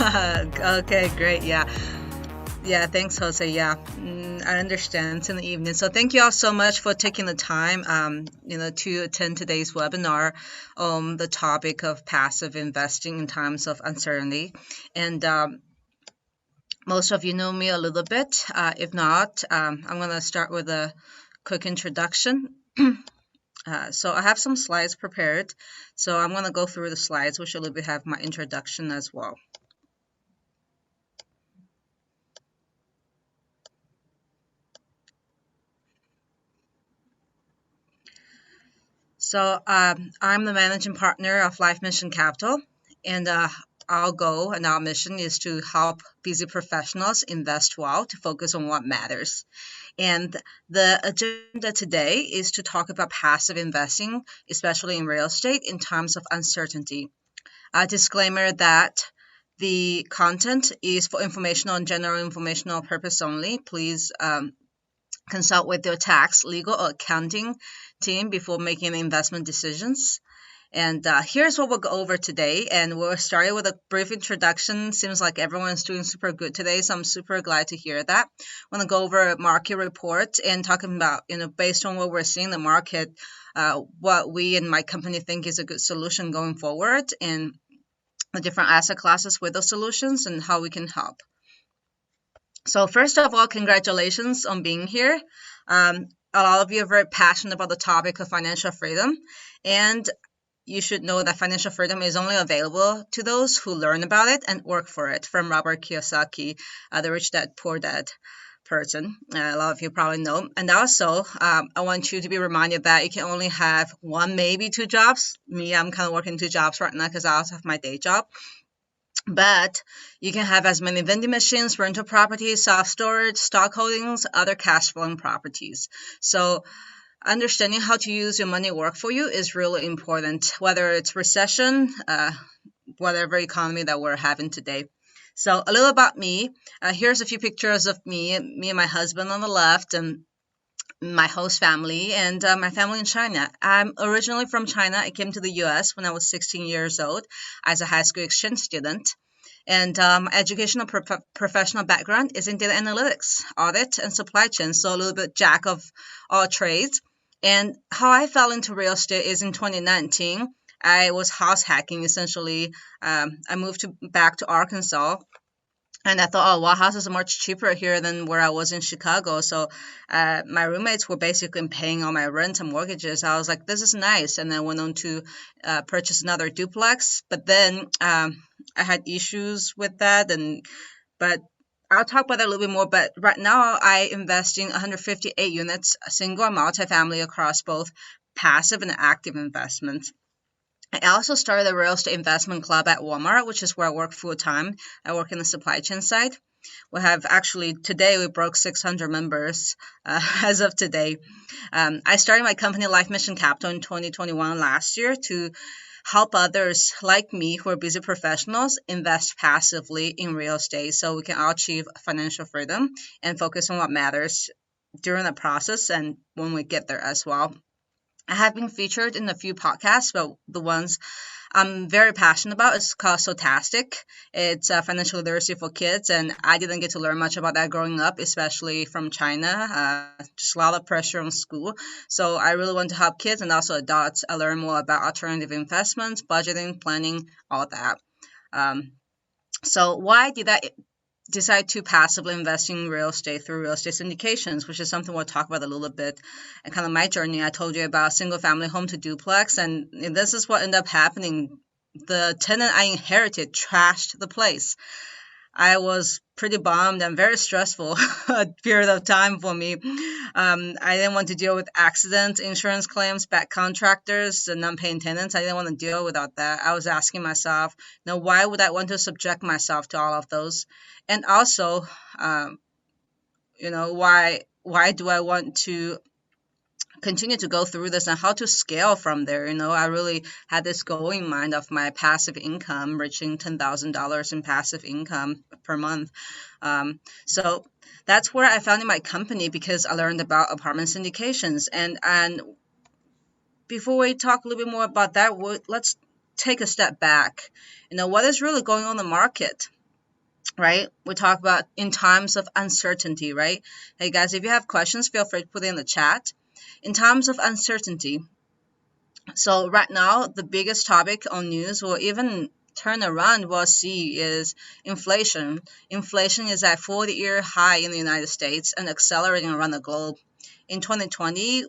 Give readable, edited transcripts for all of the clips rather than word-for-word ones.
Okay, great. Yeah. Yeah, thanks, Jose. Yeah, I understand. It's in the evening. So thank you all so much for taking the time, to attend today's webinar on the topic of passive investing in times of uncertainty. And most of you know me a little bit. If not, I'm going to start with a quick introduction. So I have some slides prepared. So I'm going to go through the slides, which will have my introduction as well. So I'm the managing partner of Life Mission Capital, and our goal and our mission is to help busy professionals invest well to focus on what matters. And the agenda today is to talk about passive investing, especially in real estate, in times of uncertainty. A disclaimer that the content is for informational and general informational purpose only. Please consult with your tax, legal, or accounting team before making investment decisions. And here's what we'll go over today. And we'll start with a brief introduction. Seems like everyone's doing super good today, so I'm super glad to hear that. I'm going to go over market reports and talking about, based on what we're seeing in the market, what we and my company think is a good solution going forward, and the different asset classes with those solutions and how we can help. So first of all, congratulations on being here. A lot of you are very passionate about the topic of financial freedom, and you should know that financial freedom is only available to those who learn about it and work for it, from Robert Kiyosaki, the Rich Dad, Poor Dad person. A lot of you probably know. And also, I want you to be reminded that you can only have one, maybe two jobs. Me, I'm kind of working two jobs right now because I also have my day job. But you can have as many vending machines, rental properties, self-storage, stock holdings, other cash flowing properties. So understanding how to use your money work for you is really important, whether it's recession, whatever economy that we're having today. So a little about me. Here's a few pictures of me and my husband on the left, and my host family, and my family in China. I'm originally from China. I came to the U.S. when I was 16 years old as a high school exchange student. And my educational professional background is in data analytics, audit, and supply chain, so a little bit jack of all trades. And how I fell into real estate is in 2019. I was house hacking, essentially. I moved back to Arkansas, and I thought, oh, wow, houses are much cheaper here than where I was in Chicago. So my roommates were basically paying all my rent and mortgages. I was like, this is nice. And then went on to purchase another duplex. But then I had issues with that. But I'll talk about that a little bit more. But right now, I invest in 158 units, single and multifamily, across both passive and active investments. I also started a real estate investment club at Walmart, which is where I work full time. I work in the supply chain side. We have actually, today we broke 600 members as of today. I started my company Life Mission Capital in 2021 last year to help others like me who are busy professionals invest passively in real estate so we can all achieve financial freedom and focus on what matters during the process and when we get there as well. I have been featured in a few podcasts, but the ones I'm very passionate about is called Sotastic. It's financial literacy for kids, and I didn't get to learn much about that growing up, especially from China. Just a lot of pressure on school. So I really want to help kids and also adults learn more about alternative investments, budgeting, planning, all that. So why did I decide to passively invest in real estate through real estate syndications, which is something we'll talk about a little bit, and kind of my journey. I told you about single family home to duplex, and this is what ended up happening. The tenant I inherited trashed the place. I was pretty bummed and very stressful period of time for me. I didn't want to deal with accidents, insurance claims, bad contractors, and non-paying tenants. I didn't want to deal with all that. I was asking myself, why would I want to subject myself to all of those? And also, why do I want to continue to go through this and how to scale from there? I really had this goal in mind of my passive income reaching $10,000 in passive income per month. So that's where I founded my company, because I learned about apartment syndications. And before we talk a little bit more about that, let's take a step back. What is really going on in the market? right? We talk about in times of uncertainty, right? Hey guys, if you have questions, feel free to put it in the chat. In times of uncertainty, so right now, the biggest topic on news or even turn around we'll see is inflation. Inflation is at 40-year high in the United States and accelerating around the globe. In 2020,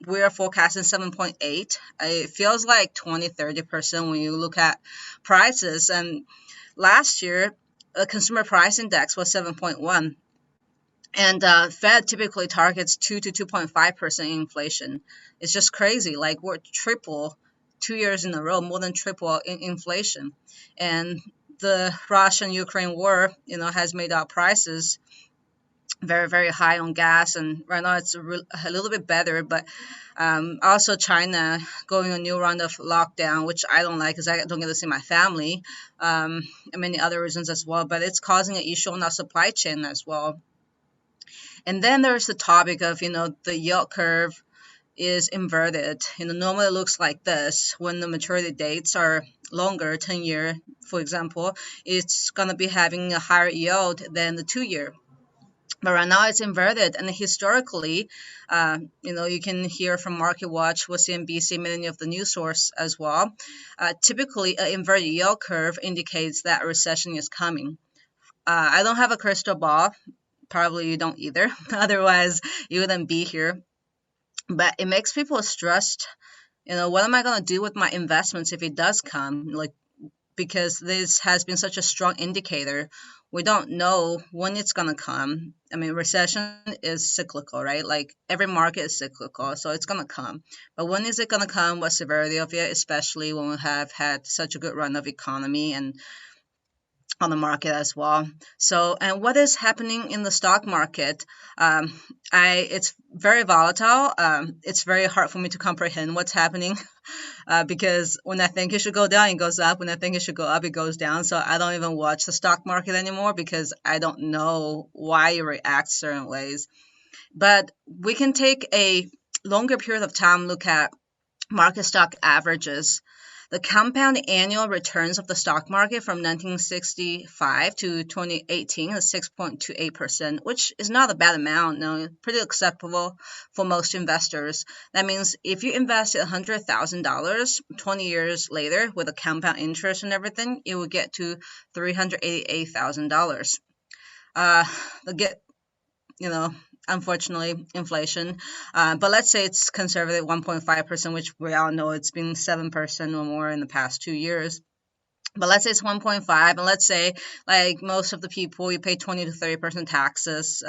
we are forecasting 7.8. It feels like 20-30% when you look at prices. And last year, the consumer price index was 7.1. And Fed typically targets 2 to 2.5% inflation. It's just crazy. Like we're triple 2 years in a row, more than triple in inflation. And the Russian-Ukraine war, has made our prices very, very high on gas. And right now it's a little bit better, but also China going a new round of lockdown, which I don't like because I don't get to see my family, and many other reasons as well. But it's causing an issue on our supply chain as well. And then there's the topic of, the yield curve is inverted. Normally it looks like this. When the maturity dates are longer, 10-year, for example, it's going to be having a higher yield than the 2-year. But right now it's inverted. And historically, you can hear from Market Watch with CNBC, many of the news source as well. Typically, an inverted yield curve indicates that a recession is coming. I don't have a crystal ball. Probably you don't either. Otherwise, you wouldn't be here. But it makes people stressed. What am I going to do with my investments if it does come? Because this has been such a strong indicator. We don't know when it's going to come. I mean, recession is cyclical, right? Like every market is cyclical, so it's going to come. But when is it going to come? What severity of it, especially when we have had such a good run of economy and on the market as well. So, and what is happening in the stock market? It's very volatile. It's very hard for me to comprehend what's happening because when I think it should go down, it goes up. When I think it should go up, it goes down. So I don't even watch the stock market anymore because I don't know why it reacts certain ways. But we can take a longer period of time, look at market stock averages. The compound annual returns of the stock market from 1965 to 2018 is 6.28%, which is not a bad amount. No, pretty acceptable for most investors. That means if you invested $100,000 20 years later with a compound interest and everything, it would get to $388,000. Unfortunately, inflation. But let's say it's conservative 1.5%, which we all know it's been 7% or more in the past 2 years. But let's say it's 1.5, and let's say like most of the people, you pay 20 to 30% taxes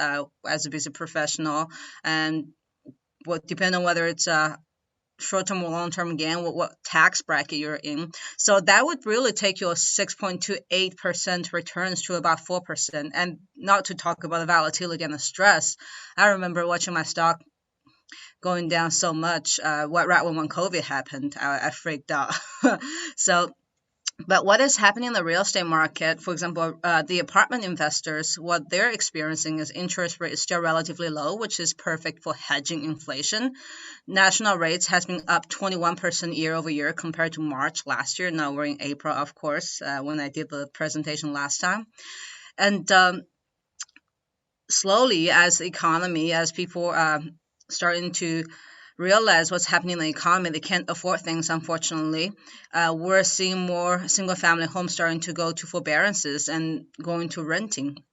as a busy professional, and depending on whether it's short-term or long-term gain, what tax bracket you're in. So that would really take your 6.28% returns to about 4%. And not to talk about the volatility and the stress. I remember watching my stock going down so much right when COVID happened. I freaked out. But what is happening in the real estate market, for example, the apartment investors, what they're experiencing is interest rate is still relatively low, which is perfect for hedging inflation. National rates has been up 21% year over year compared to March last year. Now we're in April, of course, when I did the presentation last time. And slowly, as the economy, as people starting to realize what's happening in the economy, they can't afford things, unfortunately. We're seeing more single-family homes starting to go to forbearances and going to renting.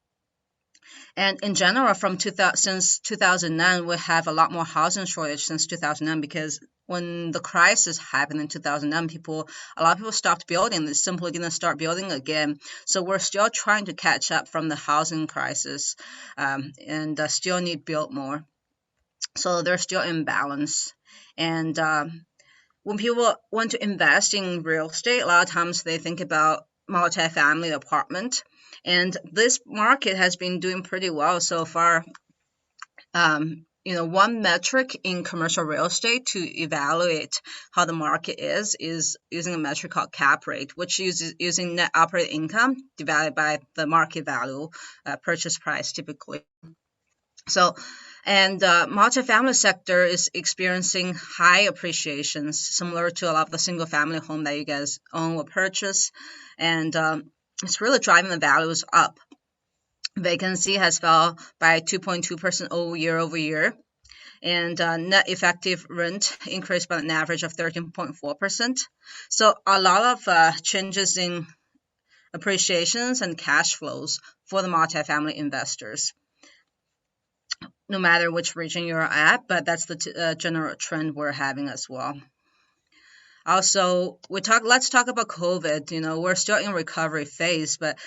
And in general, since 2009, we have a lot more housing shortage since 2009 because when the crisis happened in 2009, a lot of people stopped building. They simply didn't start building again. So we're still trying to catch up from the housing crisis and still need build more. So they're still in balance. And when people want to invest in real estate, a lot of times they think about multifamily apartment. And this market has been doing pretty well so far. One metric in commercial real estate to evaluate how the market is using a metric called cap rate, which uses using net operating income divided by the market value, purchase price typically. And multifamily sector is experiencing high appreciations, similar to a lot of the single family home that you guys own or purchase. And it's really driving the values up. Vacancy has fell by 2.2% year over year, and net effective rent increased by an average of 13.4%. So a lot of changes in appreciations and cash flows for the multifamily investors, no matter which region you're at, but that's the general trend we're having as well. Also, let's talk about COVID. We're still in recovery phase, but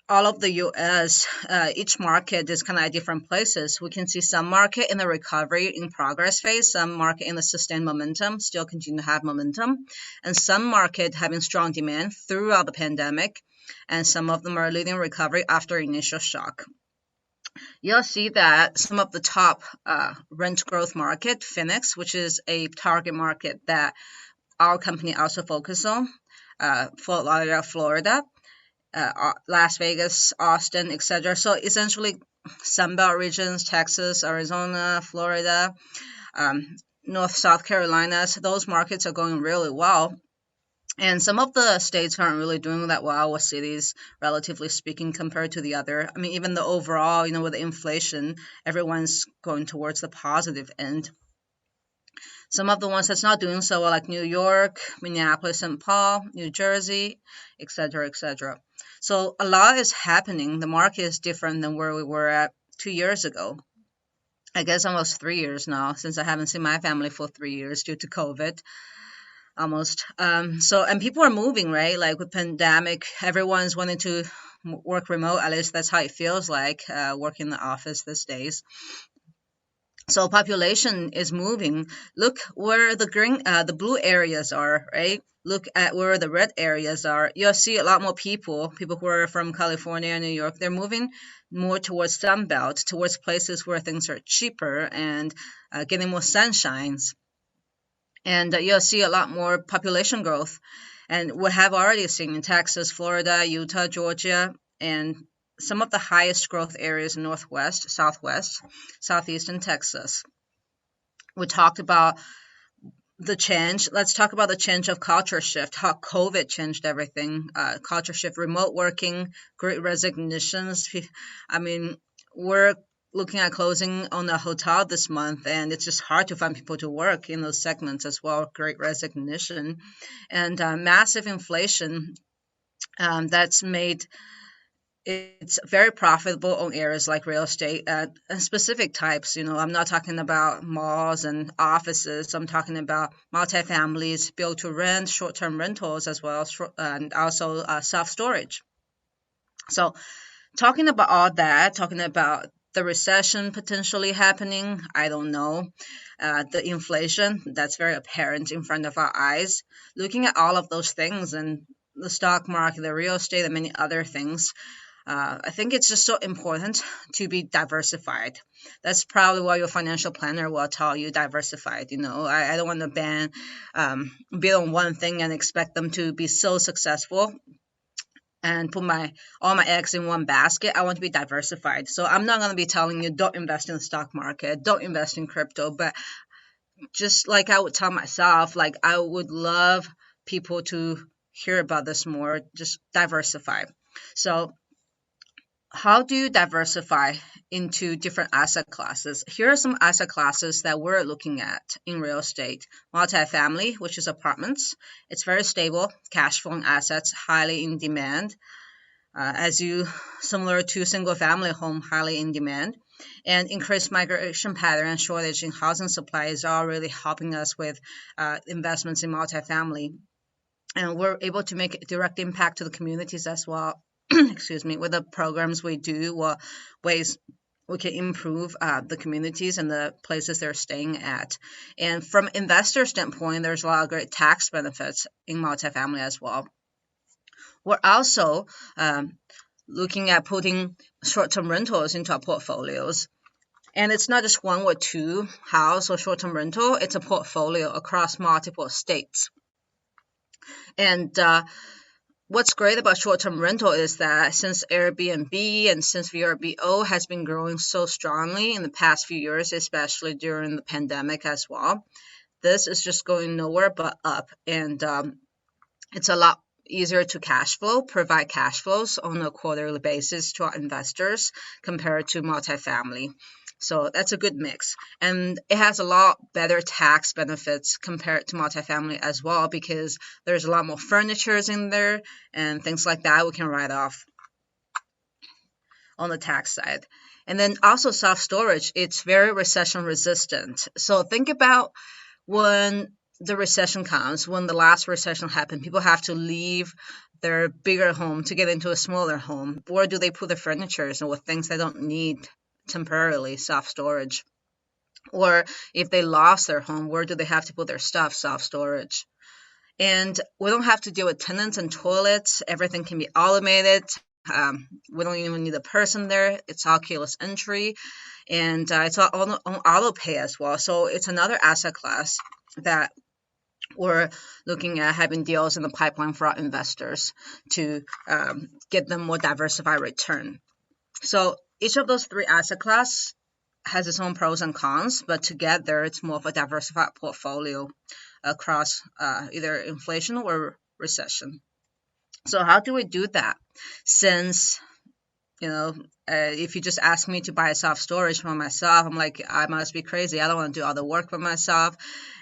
all of the US, each market is kind of at different places. We can see some market in the recovery in progress phase, some market in the sustained momentum, still continue to have momentum, and some market having strong demand throughout the pandemic, and some of them are leading recovery after initial shock. You'll see that some of the top rent growth market, Phoenix, which is a target market that our company also focuses on, Fort Lauderdale, Florida, Las Vegas, Austin, etc. So essentially, Sunbelt regions, Texas, Arizona, Florida, North, South Carolina, those markets are going really well. And some of the states aren't really doing that well with cities, relatively speaking, compared to the other. I mean, even the overall, with the inflation, everyone's going towards the positive end. Some of the ones that's not doing so well, like New York, Minneapolis, St. Paul, New Jersey, etc., etc. So a lot is happening. The market is different than where we were at 2 years ago. I guess almost 3 years now, since I haven't seen my family for 3 years due to COVID. Almost. And people are moving, right? Like with pandemic, everyone's wanting to work remote. At least that's how it feels like working in the office these days. So population is moving. Look where the blue areas are, right? Look at where the red areas are. You'll see a lot more people who are from California and New York. They're moving more towards Sunbelt, towards places where things are cheaper and getting more sunshines. And you'll see a lot more population growth. And we have already seen in Texas, Florida, Utah, Georgia, and some of the highest growth areas in Northwest, Southwest, Southeast, and Texas. We talked about the change. Let's talk about the change of culture shift, how COVID changed everything. Culture shift, remote working, great resignations. I mean, we're looking at closing on a hotel this month, and it's just hard to find people to work in those segments as well. Great resignation and massive inflation that's made it's very profitable on areas like real estate and specific types. I'm not talking about malls and offices. I'm talking about multifamilies, built to rent, short-term rentals, as well as and also self-storage. So talking about all that, talking about the recession potentially happening, I don't know. The inflation, that's very apparent in front of our eyes. Looking at all of those things and the stock market, the real estate, and many other things, I think it's just so important to be diversified. That's probably what your financial planner will tell you, diversified. I don't want to bet on one thing and expect them to be so successful and put all my eggs in one basket. I want to be diversified. So I'm not going to be telling you don't invest in the stock market, don't invest in crypto, but just like I would tell myself, like I would love people to hear about this more, just diversify. So how do you diversify into different asset classes? Here are some asset classes that we're looking at in real estate. Multifamily, which is apartments. It's very stable, cash flowing assets, highly in demand. Similar to single family home, highly in demand. And increased migration pattern and shortage in housing supply is all really helping us with investments in multifamily. And we're able to make a direct impact to the communities as well. Excuse me, with the programs we do, or ways we can improve the communities and the places they're staying at. And from investor standpoint, there's a lot of great tax benefits in multifamily as well. We're also looking at putting short-term rentals into our portfolios. And it's not just one or two house or short-term rental, it's a portfolio across multiple states. And what's great about short-term rental is that since Airbnb and since VRBO has been growing so strongly in the past few years, especially during the pandemic as well, this is just going nowhere but up. And it's a lot easier to cash flow, provide cash flows on a quarterly basis to our investors compared to multifamily. So that's a good mix. And it has a lot better tax benefits compared to multifamily as well, because there's a lot more furnitures in there and things like that we can write off on the tax side. And then also self-storage, it's very recession resistant. So think about when the recession comes, when the last recession happened, people have to leave their bigger home to get into a smaller home. Where do they put their furniture and with things they don't need temporarily? Self-storage. Or if they lost their home, where do they have to put their stuff? Self-storage. And we don't have to deal with tenants and toilets. Everything can be automated. We don't even need a person there. It's all keyless entry, and it's all on auto pay as well. So it's another asset class that we're looking at having deals in the pipeline for our investors to get them more diversified return. So each of those three asset class has its own pros and cons, but together it's more of a diversified portfolio across either inflation or recession. So how do we do that? Since, if you just ask me to buy a self-storage for myself, I'm like, I must be crazy. I don't want to do all the work for myself.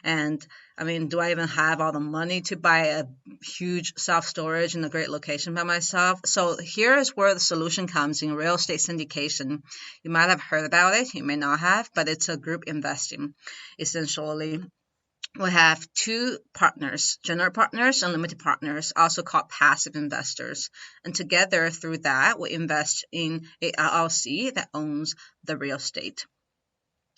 And I mean, do I even have all the money to buy a huge self-storage in a great location by myself? So here is where the solution comes in real estate syndication. You might have heard about it. You may not have, but it's a group investing. Essentially, we have two partners, general partners and limited partners, also called passive investors. And together through that, we invest in a LLC that owns the real estate.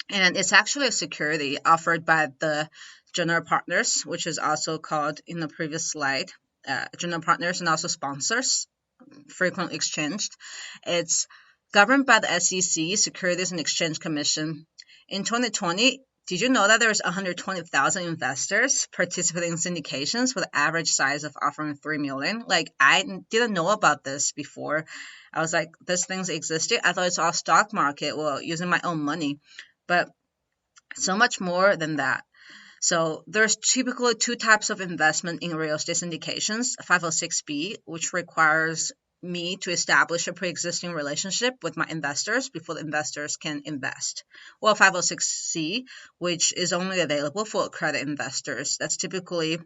And it's actually a security offered by the general partners, which is also called in the previous slide, general partners and also sponsors, frequently exchanged. It's governed by the SEC, Securities and Exchange Commission. In 2020, did you know that there's 120,000 investors participating in syndications with an average size of offering $3 million? Like, I didn't know about this before. I was like, this thing's existed. I thought it's all stock market, well, using my own money. But so much more than that. So there's typically two types of investment in real estate syndications. 506B, which requires me to establish a pre-existing relationship with my investors before the investors can invest. Well, 506C, which is only available for accredited investors. That's typically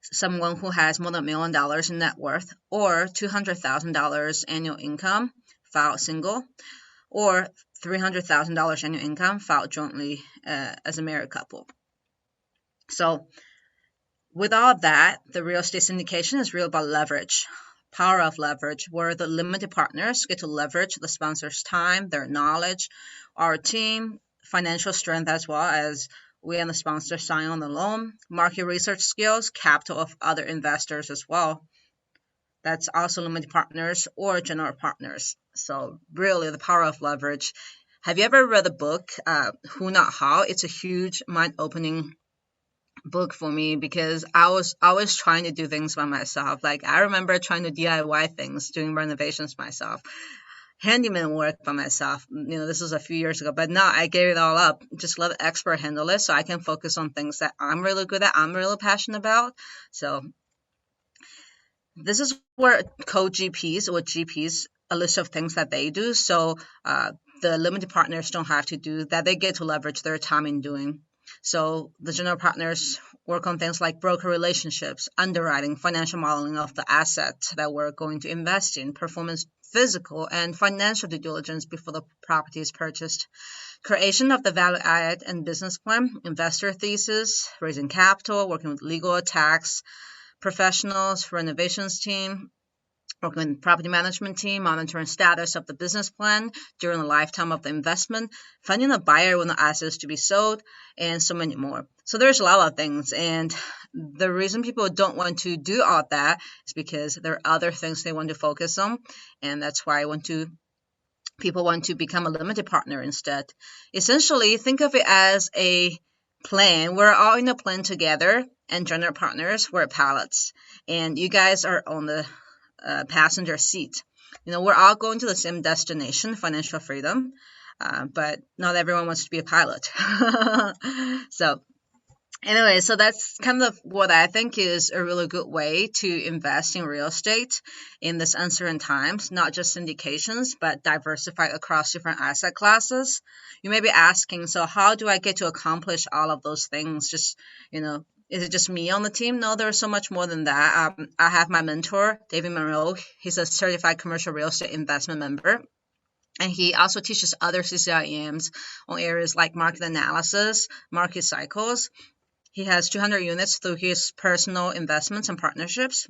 someone who has more than $1 million in net worth or $200,000 annual income, filed single, or $300,000 annual income, filed jointly as a married couple. So with all that, the real estate syndication is real about leverage. Power of leverage, where the limited partners get to leverage the sponsor's time, their knowledge, our team, financial strength, as well as we and the sponsor sign on the loan, market research skills, capital of other investors as well. That's also limited partners or general partners. So really the power of leverage. Have you ever read the book, Who Not How? It's a huge mind-opening book for me because I was always trying to do things by myself. Like I remember trying to DIY things, doing renovations myself, handyman work by myself. This was a few years ago, but now I gave it all up. Just let the expert handle it so I can focus on things that I'm really good at, I'm really passionate about. So this is where co-GPs or GPs, a list of things that they do. So the limited partners don't have to do that. They get to leverage their time in doing. So the general partners work on things like broker relationships, underwriting, financial modeling of the assets that we're going to invest in, performance, physical, and financial due diligence before the property is purchased, creation of the value add and business plan, investor thesis, raising capital, working with legal, tax, professionals, renovations team, working with property management team, monitoring status of the business plan during the lifetime of the investment, finding a buyer when the asset is to be sold, and so many more. So there's a lot of things, and the reason people don't want to do all that is because there are other things they want to focus on, and that's why people want to become a limited partner instead. Essentially, think of it as a plane. We're all in a plane together, and general partners, we're pilots, and you guys are on the passenger seat. We're all going to the same destination, financial freedom, but not everyone wants to be a pilot. So Anyway, so that's kind of what I think is a really good way to invest in real estate in this uncertain times, not just syndications, but diversify across different asset classes. You may be asking, so how do I get to accomplish all of those things? Just, is it just me on the team? No, there's so much more than that. I have my mentor, David Monroe. He's a certified commercial real estate investment member. And he also teaches other CCIMs on areas like market analysis, market cycles. He has 200 units through his personal investments and partnerships.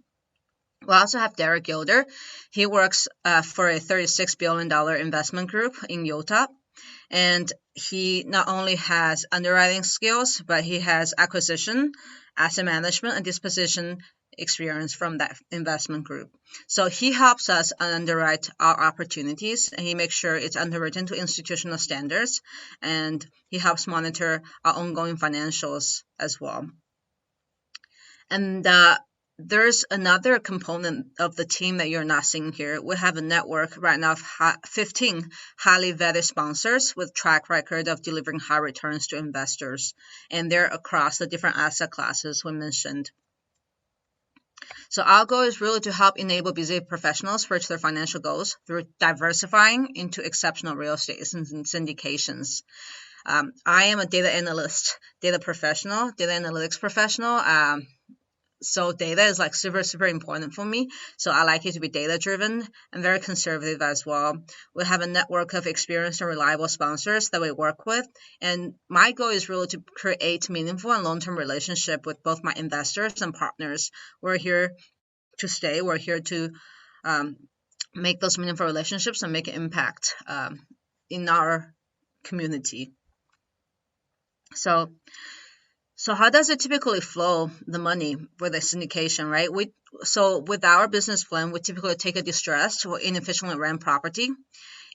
We also have Derek Gilder. He works for a $36 billion investment group in Utah. And he not only has underwriting skills, but he has acquisition, asset management, and disposition experience from that investment group. So he helps us underwrite our opportunities, and he makes sure it's underwritten to institutional standards, and he helps monitor our ongoing financials as well. And there's another component of the team that you're not seeing here. We have a network right now of 15 highly vetted sponsors with track record of delivering high returns to investors, and they're across the different asset classes we mentioned. So our goal is really to help enable busy professionals reach their financial goals through diversifying into exceptional real estate syndications. I am a data analyst, data professional, data analytics professional. So data is like super, super important for me. So I like it to be data driven and very conservative as well. We have a network of experienced and reliable sponsors that we work with. And my goal is really to create meaningful and long-term relationship with both my investors and partners. We're here to stay. We're here to make those meaningful relationships and make an impact in our community. So how does it typically flow the money with a syndication, right? So with our business plan, we typically take a distressed or inefficiently run property,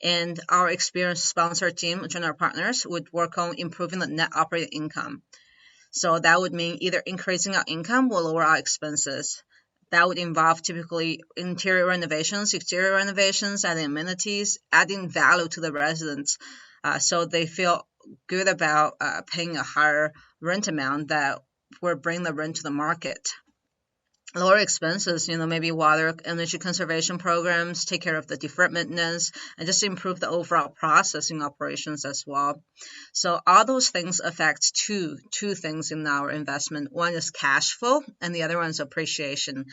and our experienced sponsor team, general partners, would work on improving the net operating income. So that would mean either increasing our income or lower our expenses. That would involve typically interior renovations, exterior renovations, adding amenities, adding value to the residents, so they feel good about paying a higher rent amount that will bring the rent to the market. Lower expenses, maybe water, energy conservation programs, take care of the deferred maintenance, and just improve the overall processing operations as well. So all those things affect two things in our investment. One is cash flow, and the other one is appreciation.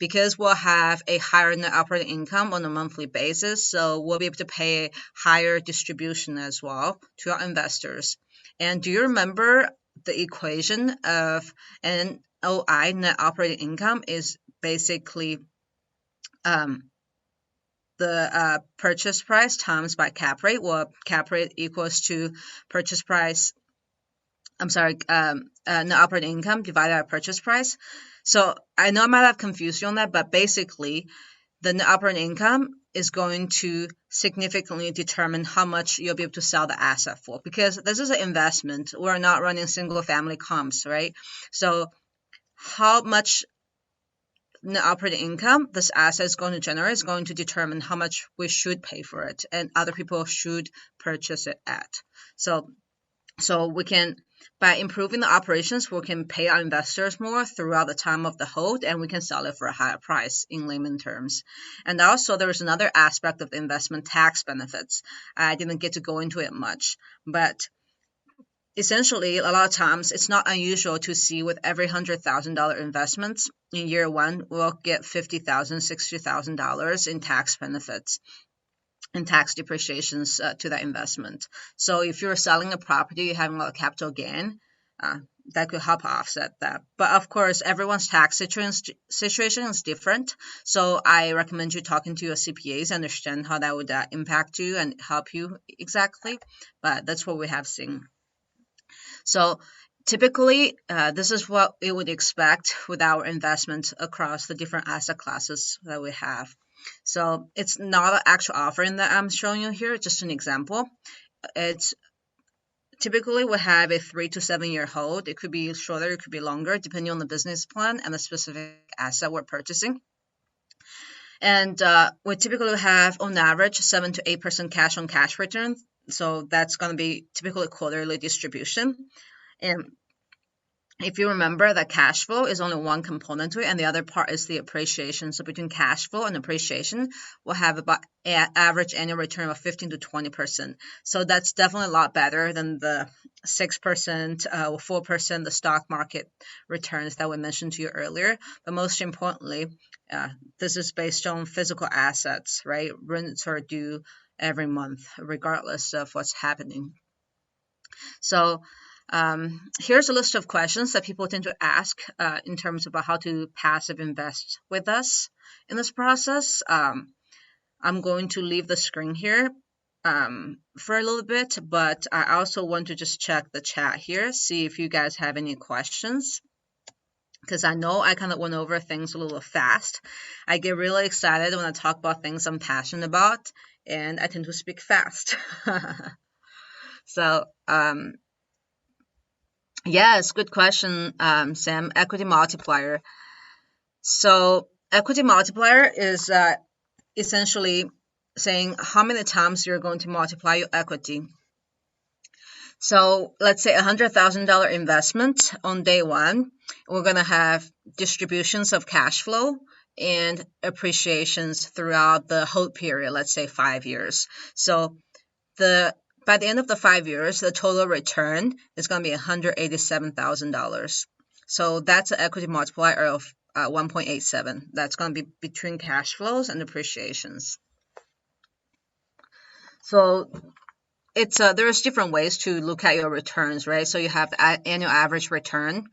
Because we'll have a higher net operating income on a monthly basis, so we'll be able to pay a higher distribution as well to our investors. And do you remember the equation of NOI, net operating income, is basically the purchase price times by cap rate, well, cap rate equals to purchase price, net operating income divided by purchase price. So I know I might have confused you on that, but basically the net operating income is going to significantly determine how much you'll be able to sell the asset for, because this is an investment. We're not running single family comps, right? So how much net operating income this asset is going to generate is going to determine how much we should pay for it and other people should purchase it at. So we can, by improving the operations, we can pay our investors more throughout the time of the hold, and we can sell it for a higher price in layman terms. And also there's another aspect of the investment, tax benefits. I didn't get to go into it much, but essentially, a lot of times it's not unusual to see with every $100,000 investments in year one, we'll get $50,000, $60,000 in tax benefits and tax depreciations to that investment. So if you're selling a property, you're having a lot of capital gain, that could help offset that. But of course, everyone's tax situation is different. So I recommend you talking to your CPAs, understand how that would impact you and help you exactly. But that's what we have seen. So typically, this is what we would expect with our investments across the different asset classes that we have. So it's not an actual offering that I'm showing you here, just an example. It's typically we have a 3 to 7 year hold. It could be shorter, it could be longer, depending on the business plan and the specific asset we're purchasing. And we typically have, on average, 7 to 8% cash on cash return. So that's going to be typically quarterly distribution. And if you remember that cash flow is only one component to it, and the other part is the appreciation. So between cash flow and appreciation, we'll have about an average annual return of 15 to 20%. So that's definitely a lot better than the 6% or 4% the stock market returns that we mentioned to you earlier. But most importantly, this is based on physical assets, right? Rents are due every month, regardless of what's happening. So here's a list of questions that people tend to ask in terms of how to passive invest with us in this process. I'm going to leave the screen here for a little bit, but I also want to just check the chat here, see if you guys have any questions, because I know I kind of went over things a little fast. I get really excited when I talk about things I'm passionate about, and I tend to speak fast. So, yes, good question, Sam. Equity multiplier. So equity multiplier is essentially saying how many times you're going to multiply your equity. So let's say $100,000 investment on day one. We're going to have distributions of cash flow and appreciations throughout the whole period, let's say 5 years. So by the end of the 5 years, the total return is going to be $187,000. So that's an equity multiplier of 1.87. That's going to be between cash flows and appreciations. So there's different ways to look at your returns, right? So you have annual average return.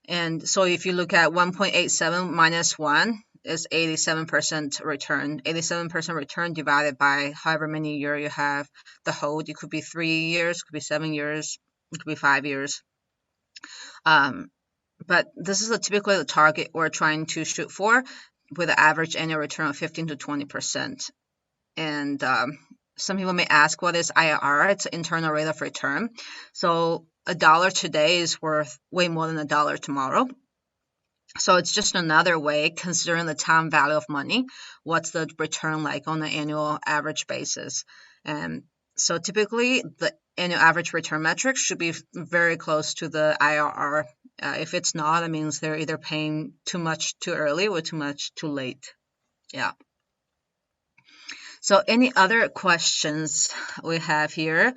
And so if you look at 1.87 minus 1 is 87% return. 87% return divided by however many years you have the hold. It could be 3 years, it could be 7 years, it could be 5 years. But this is typically the target we're trying to shoot for, with an average annual return of 15 to 20%. And some people may ask, what is IRR? It's internal rate of return. So $1 today is worth way more than $1 tomorrow. So it's just another way, considering the time value of money, what's the return like on an annual average basis. And so typically the annual average return metric should be very close to the IRR. If it's not, it means they're either paying too much too early or too much too late. Yeah. So any other questions we have here?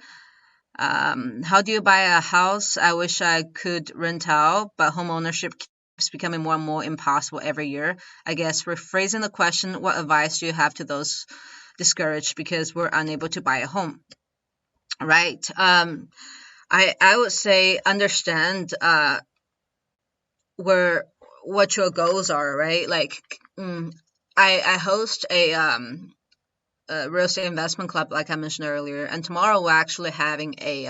How do you buy a house? I wish I could rent out, but home ownership keeps becoming more and more impossible every year. I guess rephrasing the question, what advice do you have to those discouraged because we're unable to buy a home? Right. I would say understand what your goals are, right? Like I host a real estate investment club, like I mentioned earlier, and tomorrow we're actually having a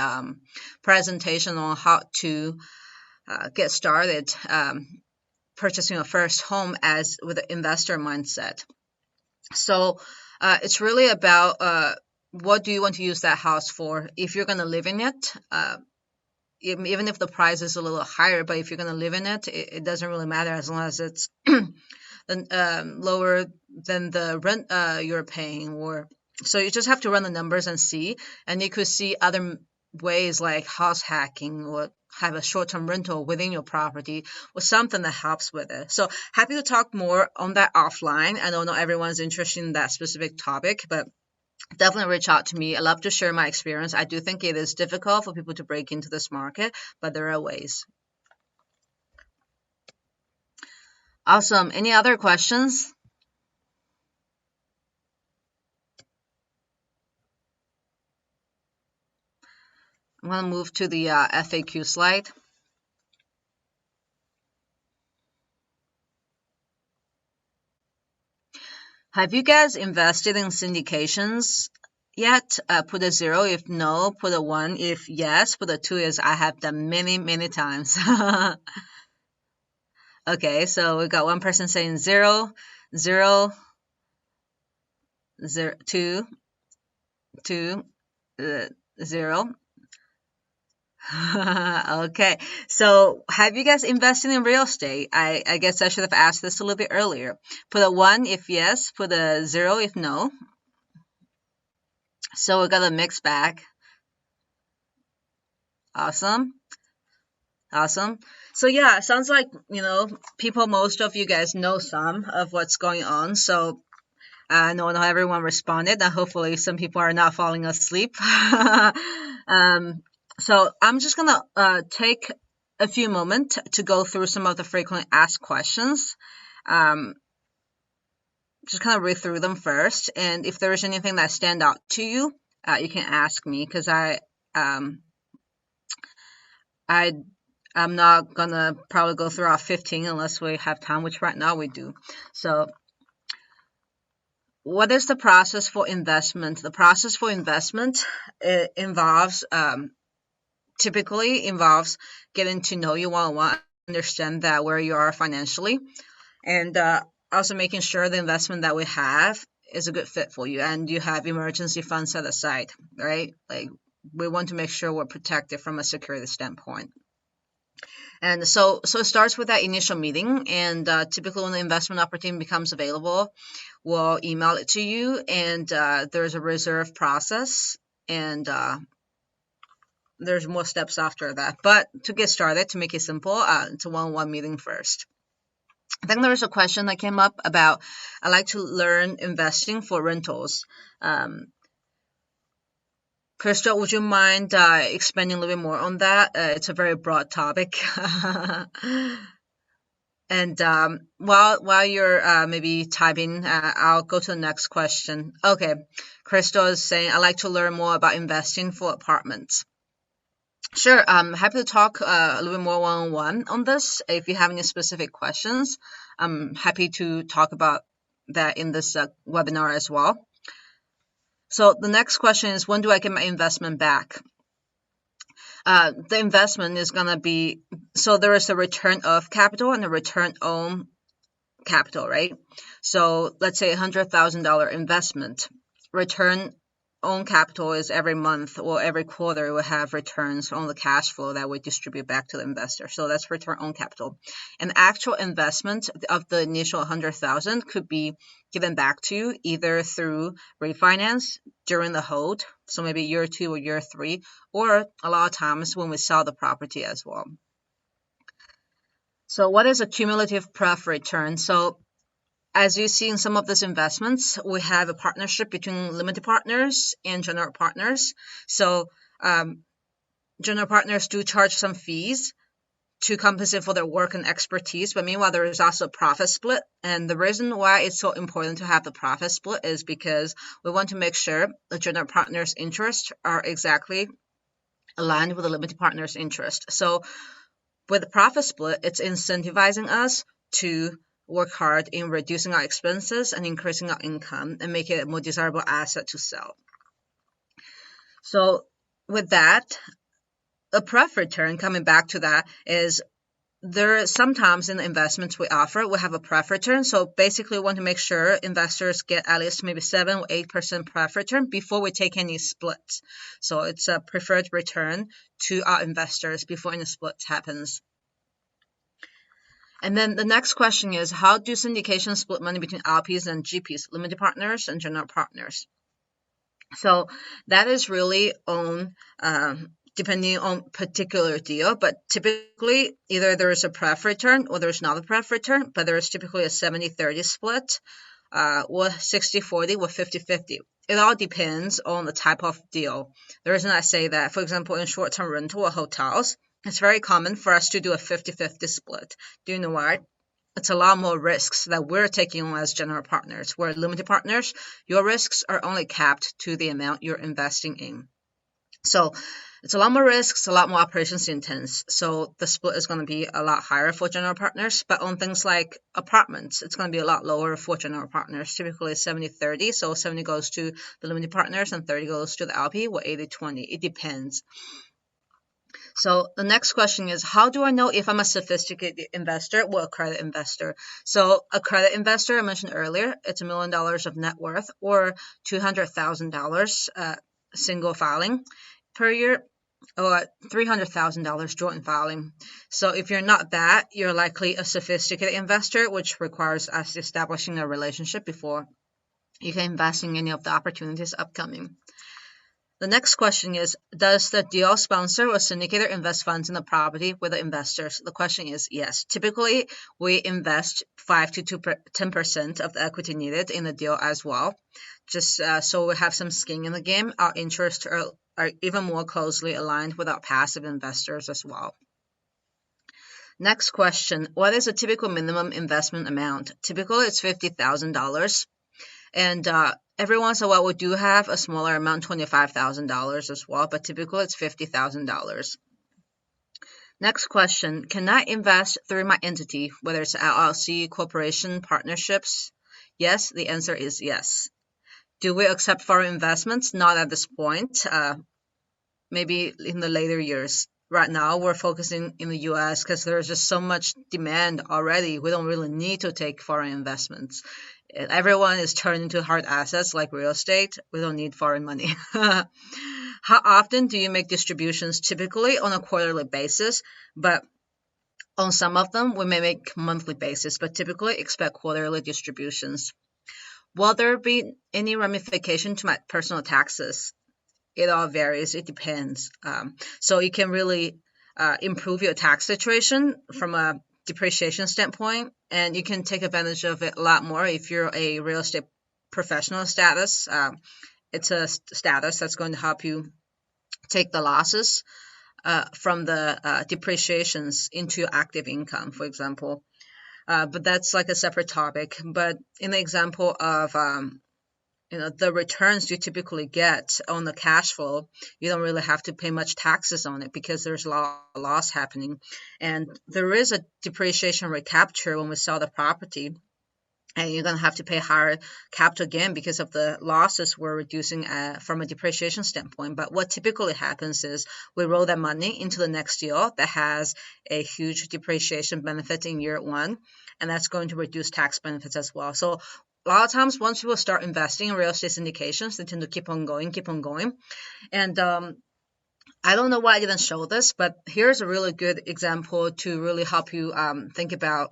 presentation on how to get started purchasing a first home with an investor mindset. So it's really about what do you want to use that house for. If you're going to live in it, even if the price is a little higher, but if you're going to live in it, it doesn't really matter as long as it's lower than the rent you're paying. Or so you just have to run the numbers and see, and you could see other ways like house hacking or have a short-term rental within your property or something that helps with it. So happy to talk more on that offline. I know not everyone's interested in that specific topic, but definitely reach out to me. I love to share my experience. I do think it is difficult for people to break into this market, but there are ways. Awesome. Any other questions? I'm going to move to the FAQ slide. Have you guys invested in syndications yet? Put a 0 if no, put a 1 if yes, put a 2 is I have done many, many times. Okay, so we got one person saying 0, 0, 0, 2, 2, 0. Okay, so have you guys invested in real estate? I guess I should have asked this a little bit earlier. Put a 1 if yes, put a 0 if no. So we got a mixed bag. Awesome. Awesome. So yeah, it sounds like, people, most of you guys know some of what's going on. So I know not everyone responded, and hopefully some people are not falling asleep. So I'm just gonna take a few moments to go through some of the frequently asked questions. Just kind of read through them first, and if there is anything that stand out to you, you can ask me, because I'm not gonna probably go through all 15 unless we have time, which right now we do. So what is the process for investment? The process for investment, it typically involves getting to know you one-on-one, understand that where you are financially, and also making sure the investment that we have is a good fit for you, and you have emergency funds set aside, right? Like, we want to make sure we're protected from a security standpoint. And so it starts with that initial meeting, and typically when the investment opportunity becomes available, we'll email it to you, and there's a reserve process, and there's more steps after that. But to get started, to make it simple, it's a one-on-one meeting first. I think there was a question that came up about, I like to learn investing for rentals. Crystal, would you mind expanding a little bit more on that? It's a very broad topic. And while you're maybe typing, I'll go to the next question. Okay, Crystal is saying, I like to learn more about investing for apartments. Sure, I'm happy to talk a little bit more one-on-one on this. If you have any specific questions, I'm happy to talk about that in this webinar as well. So the next question is, when do I get my investment back? The investment is going to be, so there is a return of capital and a return on capital, right? So let's say $100,000 investment. Return on capital is every month or every quarter we'll have returns on the cash flow that we distribute back to the investor. So that's return on capital. An actual investment of the initial 100,000 could be given back to you either through refinance during the hold, so maybe year 2 or year 3, or a lot of times when we sell the property as well. So what is a cumulative pref return? So as you see in some of these investments, we have a partnership between limited partners and general partners. So general partners do charge some fees to compensate for their work and expertise, but meanwhile there is also a profit split. And the reason why it's so important to have the profit split is because we want to make sure the general partners' interests are exactly aligned with the limited partners' interest. So with the profit split, it's incentivizing us to work hard in reducing our expenses and increasing our income and make it a more desirable asset to sell. So with that, a pref return, coming back to that, is there sometimes in the investments we offer, we have a pref return. So basically we want to make sure investors get at least maybe 7 or 8% pref return before we take any splits. So it's a preferred return to our investors before any splits happens. And then the next question is, how do syndications split money between LPs and GPs, limited partners and general partners? So that is really on depending on particular deal, but typically either there is a pref return or there's not a pref return, but there is typically a 70-30 split, or 60-40 or 50-50. It all depends on the type of deal. The reason I say that, for example, in short-term rental or hotels, it's very common for us to do a 50-50 split. Do you know why? It's a lot more risks that we're taking on as general partners. We're limited partners. Your risks are only capped to the amount you're investing in. So it's a lot more risks, a lot more operations intense. So the split is going to be a lot higher for general partners. But on things like apartments, it's going to be a lot lower for general partners. Typically 70-30. So 70 goes to the limited partners and 30 goes to the LP, or 80-20. It depends. So the next question is, how do I know if I'm a sophisticated investor or a credit investor? So a credit investor, I mentioned earlier, it's $1 million of net worth or $200,000 single filing per year, or $300,000 joint filing. So if you're not that, you're likely a sophisticated investor, which requires us establishing a relationship before you can invest in any of the opportunities upcoming. The next question is, does the deal sponsor or syndicator invest funds in the property with the investors? The question is yes. Typically, we invest 5 to 10% of the equity needed in the deal as well. Just so we have some skin in the game. Our interests are even more closely aligned with our passive investors as well. Next question, what is a typical minimum investment amount? Typically, it's $50,000. And every once in a while, we do have a smaller amount, $25,000 as well, but typically it's $50,000. Next question, can I invest through my entity, whether it's LLC, corporation, partnerships? Yes, the answer is yes. Do we accept foreign investments? Not at this point, maybe in the later years. Right now, we're focusing in the US because there's just so much demand already. We don't really need to take foreign investments. Everyone is turning to hard assets like real estate. We don't need foreign money. How often do you make distributions? Typically on a quarterly basis, but on some of them, we may make monthly basis, but typically expect quarterly distributions. Will there be any ramification to my personal taxes? It all varies. It depends. So you can really improve your tax situation from a depreciation standpoint, and you can take advantage of it a lot more if you're a real estate professional status. It's a status that's going to help you take the losses from the depreciations into your active income, for example. But that's like a separate topic. But in the example of the returns you typically get on the cash flow, you don't really have to pay much taxes on it because there's a lot of loss happening. And there is a depreciation recapture when we sell the property, and you're going to have to pay higher capital gain because of the losses we're reducing from a depreciation standpoint. But what typically happens is we roll that money into the next deal that has a huge depreciation benefit in year one, and that's going to reduce tax benefits as well. So a lot of times, once people start investing in real estate syndications, they tend to keep on going. And I don't know why I didn't show this, but here's a really good example to really help you think about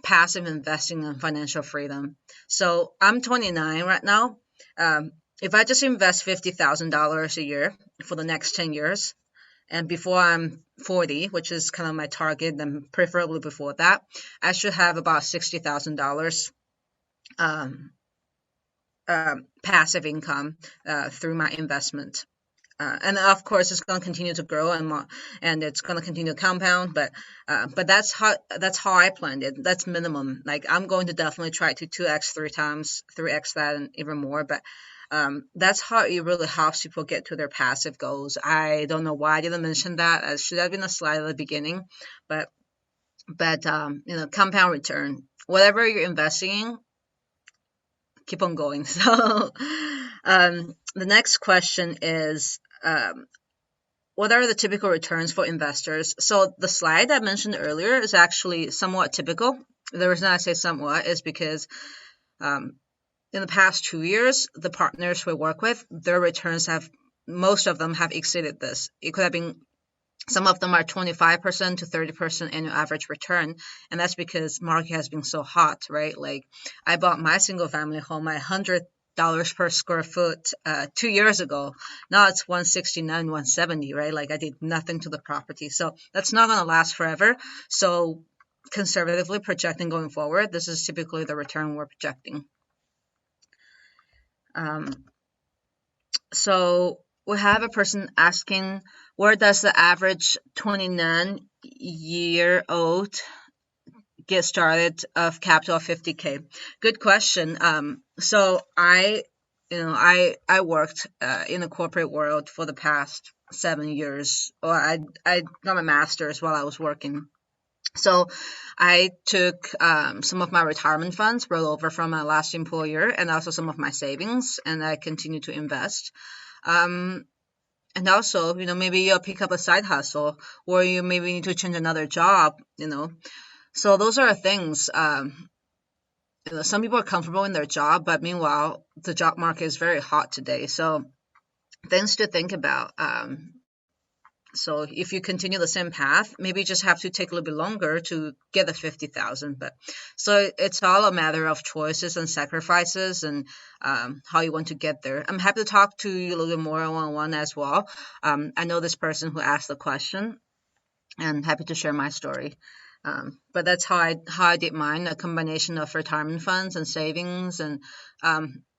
passive investing and financial freedom. So I'm 29 right now. If I just invest $50,000 a year for the next 10 years, and before I'm 40, which is kind of my target, and preferably before that, I should have about $60,000 passive income through my investment. And of course, it's going to continue to grow and it's going to continue to compound. But that's how I planned it. That's minimum. Like I'm going to definitely try to 2x, 3x that, and even more. But that's how it really helps people get to their passive goals. I don't know why I didn't mention that. It should have been a slide at the beginning. But compound return. Whatever you're investing in, keep on going. So the next question is, what are the typical returns for investors? So the slide I mentioned earlier is actually somewhat typical. The reason I say somewhat is because in the past 2 years, the partners we work with, their returns most of them have exceeded this. It could have been, some of them are 25% to 30% annual average return. And that's because market has been so hot, right? Like I bought my single family home at $100 per square foot 2 years ago. Now it's $169, $170, right? Like I did nothing to the property. So that's not going to last forever. So conservatively projecting going forward, this is typically the return we're projecting. So we have a person asking, where does the average 29-year-old get started of capital of 50K? Good question. So I worked in the corporate world for the past 7 years. Or I got my master's while I was working. So I took some of my retirement funds, rolled over from my last employer, and also some of my savings, and I continue to invest. And also, maybe you'll pick up a side hustle, or you maybe need to change another job, So those are things. Some people are comfortable in their job, but meanwhile, the job market is very hot today. So things to think about. So if you continue the same path, maybe you just have to take a little bit longer to get the 50,000. But so it's all a matter of choices and sacrifices, and how you want to get there. I'm happy to talk to you a little bit more one-on-one as well. I know this person who asked the question, and happy to share my story. But that's how I did mine, a combination of retirement funds and savings. And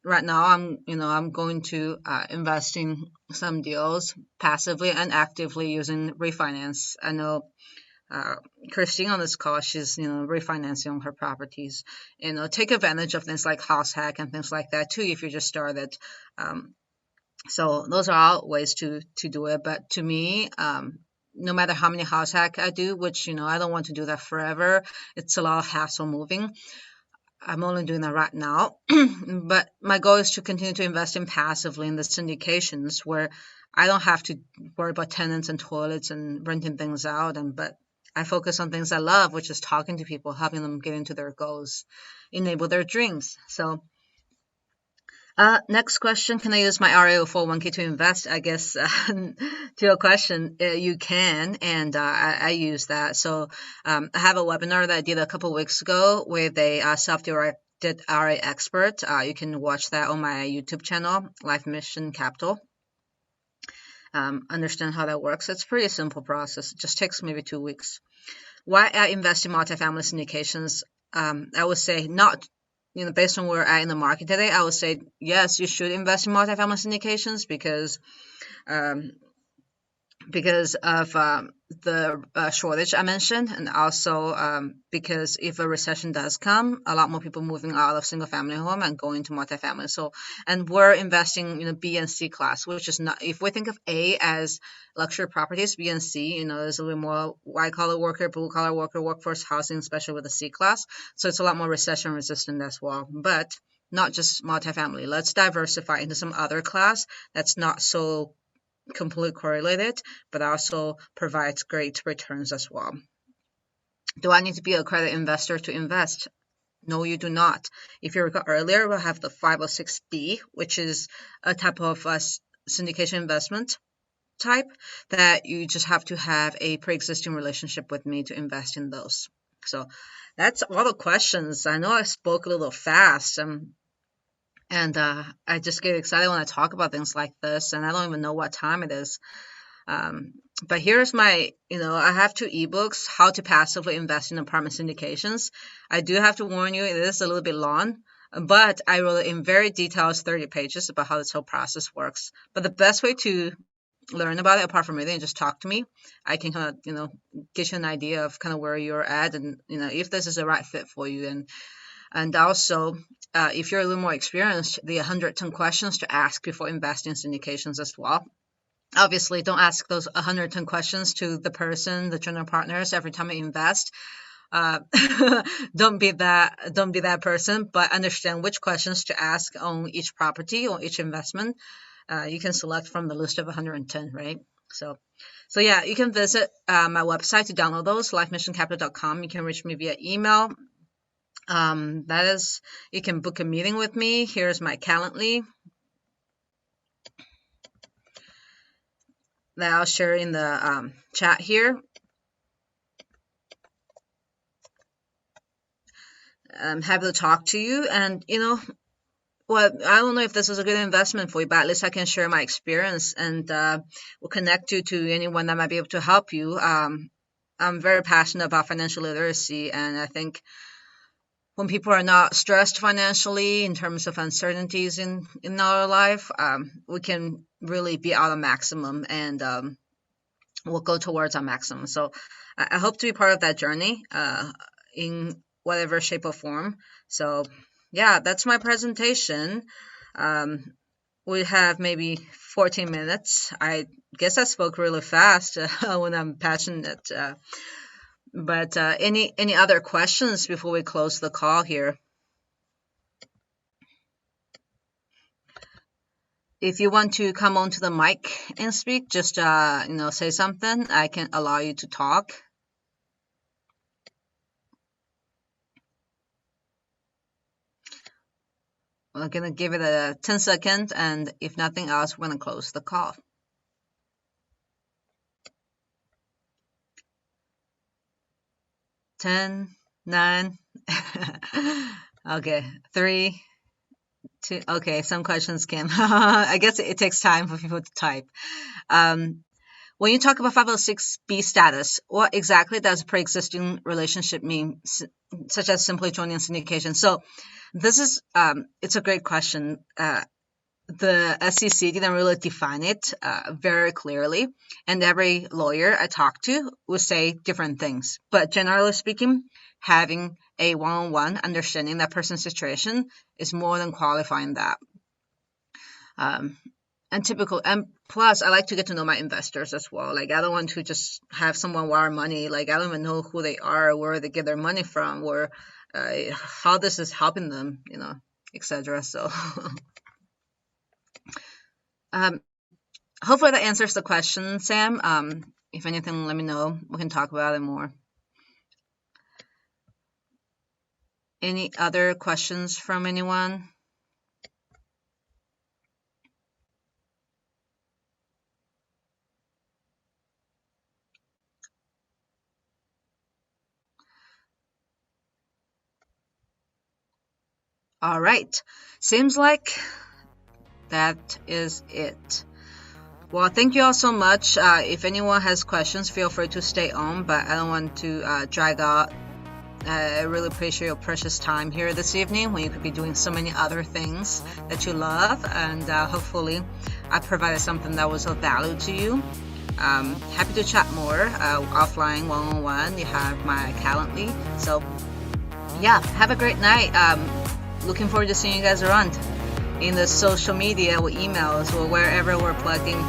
right now I'm going to invest in some deals passively and actively using refinance. I know uh, Christine on this call, she's refinancing on her properties. Take advantage of things like house hack and things like that too if you just started. Um, so those are all ways to do it. But to me, no matter how many house hack I do, which I don't want to do that forever. It's a lot of hassle moving. I'm only doing that right now. But my goal is to continue to invest in passively in the syndications where I don't have to worry about tenants and toilets and renting things out. But I focus on things I love, which is talking to people, helping them get into their goals, enable their dreams. So next question, can I use my REO 401k to invest? I guess to your question, you can, and I use that. So I have a webinar that I did a couple weeks ago with a self-directed RA expert. You can watch that on my YouTube channel, Life Mission Capital. Understand how that works. It's a pretty simple process. It just takes maybe 2 weeks. Why I invest in multifamily syndications? I would say not based on where we're at in the market today, I would say yes, you should invest in multifamily syndications because of the shortage I mentioned, and also because if a recession does come, a lot more people moving out of single family home and going to multifamily. So, and we're investing B and C class, which is not, if we think of A as luxury properties, B and C, there's a little more white collar worker, blue collar worker, workforce housing, especially with the C class. So it's a lot more recession resistant as well. But not just multifamily. Let's diversify into some other class that's not so completely correlated, but also provides great returns as well. Do I need to be a credit investor to invest? No, you do not. If you recall earlier, we'll have the 506B, which is a type of syndication investment type that you just have to have a pre-existing relationship with me to invest in those. So that's all the questions. I know I spoke a little fast. And I just get excited when I talk about things like this, and I don't even know what time it is. But here's my, I have 2 ebooks, How to Passively Invest in Apartment Syndications. I do have to warn you, it is a little bit long, but I wrote it in very detailed 30 pages about how this whole process works. But the best way to learn about it, apart from reading, just talk to me. I can kind of, get you an idea of kind of where you're at, and, if this is the right fit for you. And also, if you're a little more experienced, the 110 questions to ask before investing in syndications as well. Obviously, don't ask those 110 questions to the general partners every time you invest. Don't be that person, but understand which questions to ask on each property or each investment. You can select from the list of 110, right? So yeah, you can visit my website to download those, lifemissioncapital.com. You can reach me via email. That is, you can book a meeting with me. Here's my Calendly that I'll share in the chat here. I'm happy to talk to you, and well, I don't know if this is a good investment for you, but at least I can share my experience, and will connect you to anyone that might be able to help you. I'm very passionate about financial literacy, and I think when people are not stressed financially in terms of uncertainties in our life, we can really be at a maximum, and we'll go towards our maximum. So I hope to be part of that journey in whatever shape or form. So yeah, that's my presentation. We have maybe 14 minutes. I guess I spoke really fast when I'm passionate. But any other questions before we close the call here? If you want to come onto the mic and speak, just say something. I can allow you to talk. We're gonna give it a 10 seconds, and if nothing else, we're gonna close the call. 10, 9. Okay, 3, 2. Okay, some questions came. I guess it takes time for people to type. When you talk about 506B status, what exactly does pre-existing relationship mean, such as simply joining syndication? So this is, it's a great question. The SEC didn't really define it very clearly, and every lawyer I talk to would say different things. But generally speaking, having a one-on-one understanding that person's situation is more than qualifying that. And plus, I like to get to know my investors as well. Like, I don't want to just have someone wire money. Like, I don't even know who they are, where they get their money from, or how this is helping them, etc. So hopefully that answers the question, Sam. If anything, let me know. We can talk about it more. Any other questions from anyone? All right. Seems like that is it. Well, thank you all so much. If anyone has questions, feel free to stay on, but I don't want to drag out. I really appreciate your precious time here this evening when you could be doing so many other things that you love, and hopefully I provided something that was of value to you. Happy to chat more offline, one-on-one. You have my Calendly. So yeah, have a great night. Looking forward to seeing you guys around in the social media or emails or wherever we're plugging.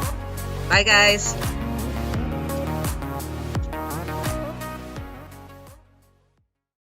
Bye guys.